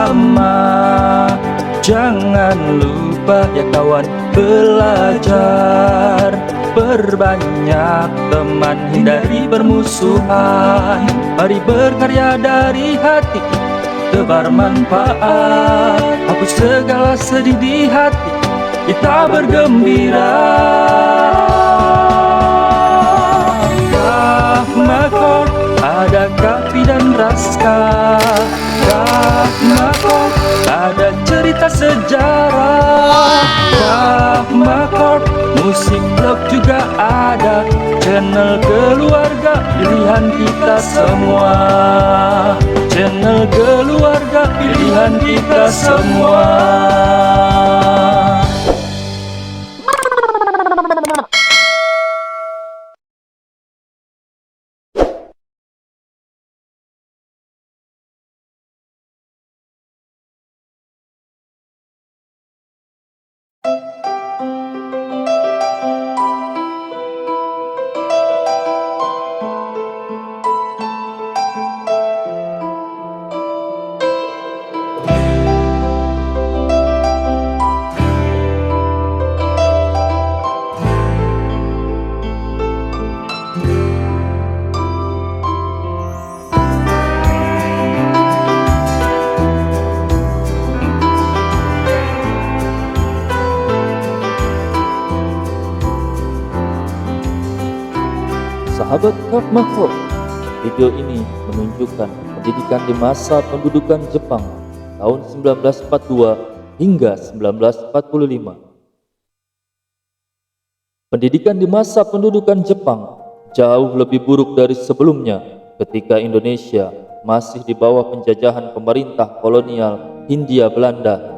bersama. Jangan lupa ya kawan, belajar, perbanyak teman, hindari permusuhan. Mari berkarya dari hati, tebar manfaat, hapus segala sedih di hati, kita bergembira. Kahmakot, ada kafi dan raska. Kahmakot, ada cerita sejarah. Kahmakot, musik blog juga ada. Channel keluarga pilihan kita semua. Channel keluarga pilihan kita semua. Sahabat Kahmakot, video ini menunjukkan pendidikan di masa pendudukan Jepang tahun 1942 hingga 1945. Pendidikan di masa pendudukan Jepang jauh lebih buruk dari sebelumnya ketika Indonesia masih di bawah penjajahan pemerintah kolonial Hindia Belanda.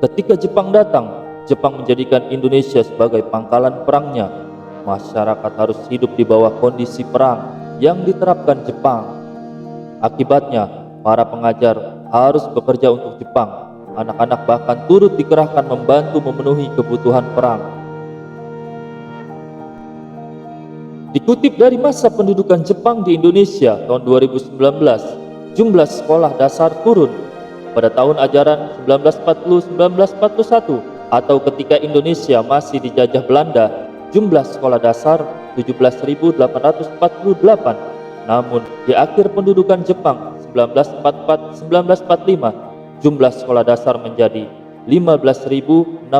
Ketika Jepang datang, Jepang menjadikan Indonesia sebagai pangkalan perangnya. Masyarakat harus hidup di bawah kondisi perang yang diterapkan Jepang. Akibatnya, para pengajar harus bekerja untuk Jepang. Anak-anak bahkan turut dikerahkan membantu memenuhi kebutuhan perang. Dikutip dari masa pendudukan Jepang di Indonesia tahun 2019, jumlah sekolah dasar turun. Pada tahun ajaran 1940-1941 atau ketika Indonesia masih dijajah Belanda, jumlah sekolah dasar 17.848. Namun di akhir pendudukan Jepang 1944-1945, jumlah sekolah dasar menjadi 15.069.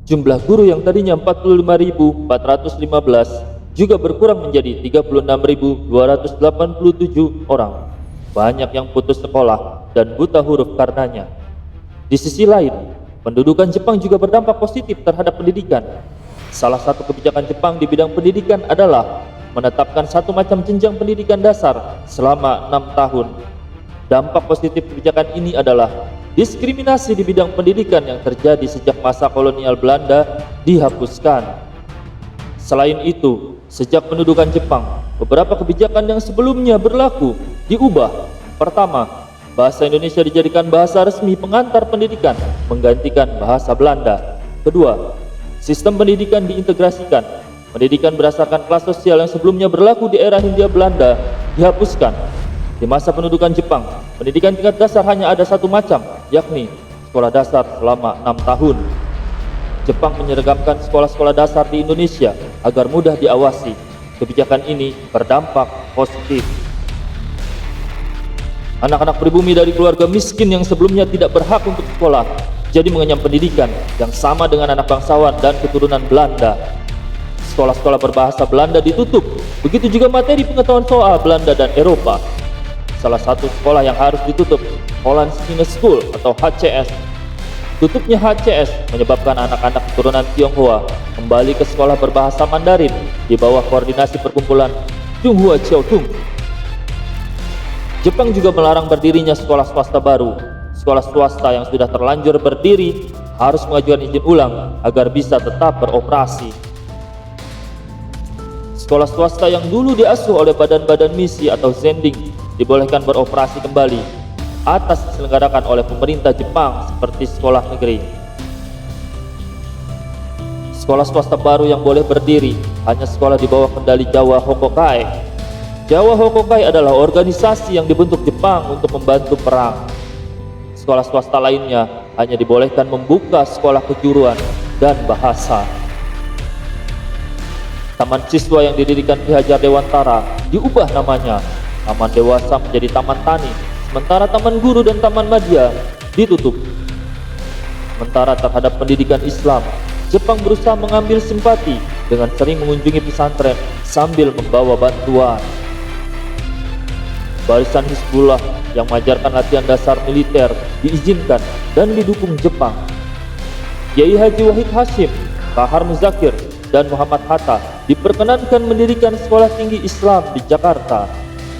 Jumlah guru yang tadinya 45.415 juga berkurang menjadi 36.287 orang. Banyak yang putus sekolah dan buta huruf karenanya. Di sisi lain, pendudukan Jepang juga berdampak positif terhadap pendidikan. Salah satu kebijakan Jepang di bidang pendidikan adalah menetapkan satu macam jenjang pendidikan dasar selama 6 tahun. Dampak positif kebijakan ini adalah diskriminasi di bidang pendidikan yang terjadi sejak masa kolonial Belanda dihapuskan. Selain itu, sejak pendudukan Jepang, beberapa kebijakan yang sebelumnya berlaku diubah. Pertama, bahasa Indonesia dijadikan bahasa resmi pengantar pendidikan, menggantikan bahasa Belanda. Kedua, sistem pendidikan diintegrasikan. Pendidikan berdasarkan kelas sosial yang sebelumnya berlaku di era Hindia Belanda dihapuskan. Di masa pendudukan Jepang, pendidikan tingkat dasar hanya ada satu macam, yakni sekolah dasar selama 6 tahun. Jepang menyeragamkan sekolah-sekolah dasar di Indonesia agar mudah diawasi. Kebijakan ini berdampak positif. Anak-anak pribumi dari keluarga miskin yang sebelumnya tidak berhak untuk sekolah jadi mengenyam pendidikan yang sama dengan anak bangsawan dan keturunan Belanda. Sekolah-sekolah berbahasa Belanda ditutup, begitu juga materi pengetahuan soal Belanda dan Eropa. Salah satu sekolah yang harus ditutup, Holland Chinese School atau HCS. Tutupnya HCS menyebabkan anak-anak keturunan Tionghoa kembali ke sekolah berbahasa Mandarin di bawah koordinasi perkumpulan Tsinghua Chiaotung. Jepang juga melarang berdirinya sekolah swasta baru. Sekolah swasta yang sudah terlanjur berdiri harus mengajukan izin ulang agar bisa tetap beroperasi. Sekolah swasta yang dulu diasuh oleh badan-badan misi atau zending dibolehkan beroperasi kembali atas diselenggarakan oleh pemerintah Jepang seperti sekolah negeri. Sekolah swasta baru yang boleh berdiri hanya sekolah di bawah kendali Jawa Hokokai. Jawa Hokokai adalah organisasi yang dibentuk Jepang untuk membantu perang. Sekolah swasta lainnya hanya dibolehkan membuka sekolah kejuruan dan bahasa. Taman siswa yang didirikan Ki Hajar Dewantara diubah namanya. Taman dewasa menjadi Taman Tani, sementara Taman Guru dan Taman Madya ditutup. Sementara terhadap pendidikan Islam, Jepang berusaha mengambil simpati dengan sering mengunjungi pesantren sambil membawa bantuan. Barisan Hizbullah yang mengajarkan latihan dasar militer diizinkan dan didukung Jepang. Kiai Haji Wahid Hashim, Bahar Muzakir, dan Muhammad Hatta diperkenankan mendirikan sekolah tinggi Islam di Jakarta.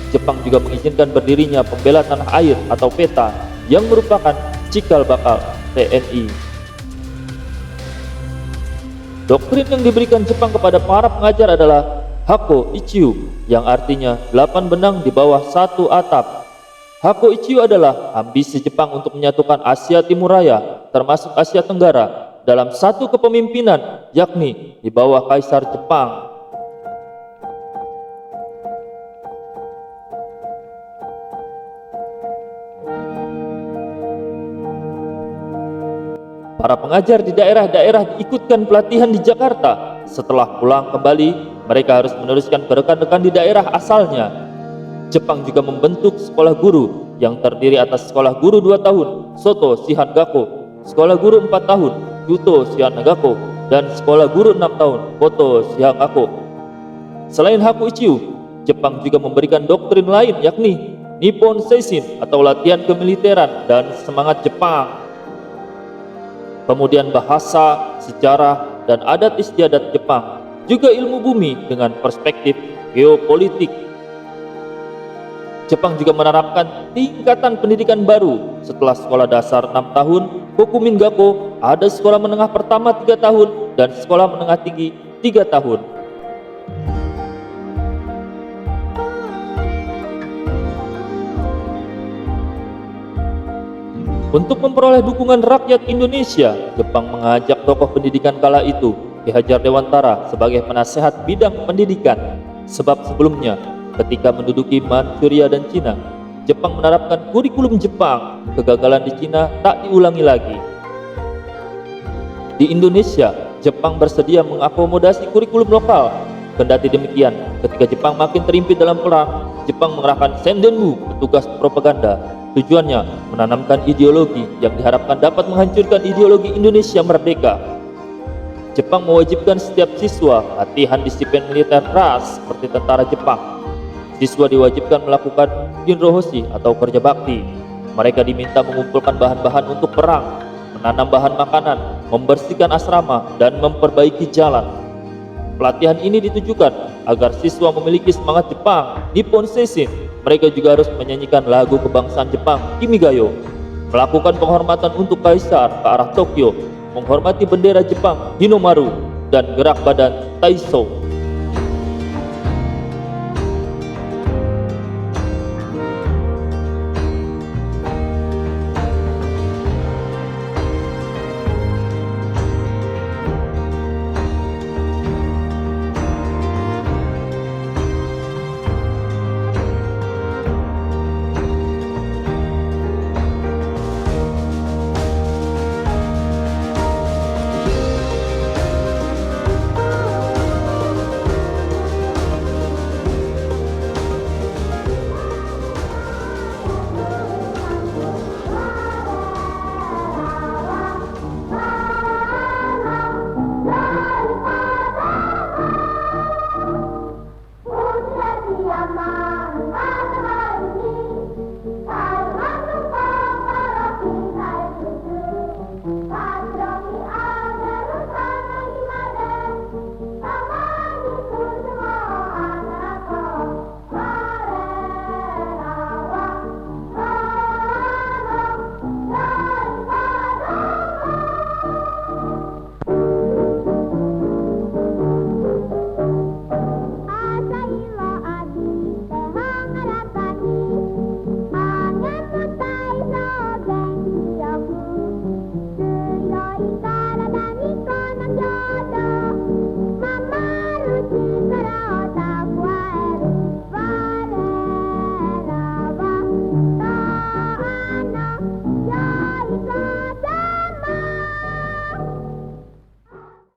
Jepang juga mengizinkan berdirinya Pembela Tanah Air atau PETA yang merupakan cikal bakal TNI. Doktrin yang diberikan Jepang kepada para pengajar adalah Hako Ichiu, yang artinya 8 benang di bawah 1 atap. Hako Ichiu adalah ambisi Jepang untuk menyatukan Asia Timur Raya, termasuk Asia Tenggara, dalam satu kepemimpinan, yakni di bawah Kaisar Jepang. Para pengajar di daerah-daerah diikutkan pelatihan di Jakarta. Setelah pulang kembali, mereka harus meneruskan ke rekan-rekan di daerah asalnya. Jepang juga membentuk sekolah guru yang terdiri atas sekolah guru 2 tahun, Soto Shihan Gakko, sekolah guru 4 tahun, Yuto Shihan Gakko, dan sekolah guru 6 tahun, Koto Shihan Gakko. Selain Haku Ichiu, Jepang juga memberikan doktrin lain yakni Nippon Seishin atau latihan kemiliteran dan semangat Jepang. Kemudian bahasa, sejarah, dan adat istiadat Jepang, juga ilmu bumi dengan perspektif geopolitik. Jepang juga menerapkan tingkatan pendidikan baru. Setelah sekolah dasar 6 tahun, Kokumin Gakko, ada sekolah menengah pertama 3 tahun dan sekolah menengah tinggi 3 tahun. Untuk memperoleh dukungan rakyat Indonesia, Jepang mengajak tokoh pendidikan kala itu, Ki Hajar Dewantara, sebagai penasehat bidang pendidikan. Sebab sebelumnya, ketika menduduki Manchuria dan Cina, Jepang menerapkan kurikulum Jepang. Kegagalan di Cina tak diulangi lagi. Di Indonesia, Jepang bersedia mengakomodasi kurikulum lokal. Kendati demikian, ketika Jepang makin terimpit dalam perang, Jepang mengerahkan Sendenbu, petugas propaganda. Tujuannya menanamkan ideologi yang diharapkan dapat menghancurkan ideologi Indonesia merdeka. Jepang mewajibkan setiap siswa latihan disiplin militer keras seperti tentara Jepang. Siswa diwajibkan melakukan jinrohoshi atau kerja bakti. Mereka diminta mengumpulkan bahan-bahan untuk perang, menanam bahan makanan, membersihkan asrama, dan memperbaiki jalan. Pelatihan ini ditujukan agar siswa memiliki semangat Jepang, Nippon Seishin. Mereka juga harus menyanyikan lagu kebangsaan Jepang, Kimigayo, melakukan penghormatan untuk kaisar ke arah Tokyo, menghormati bendera Jepang, Hinomaru, dan gerak badan Taiso.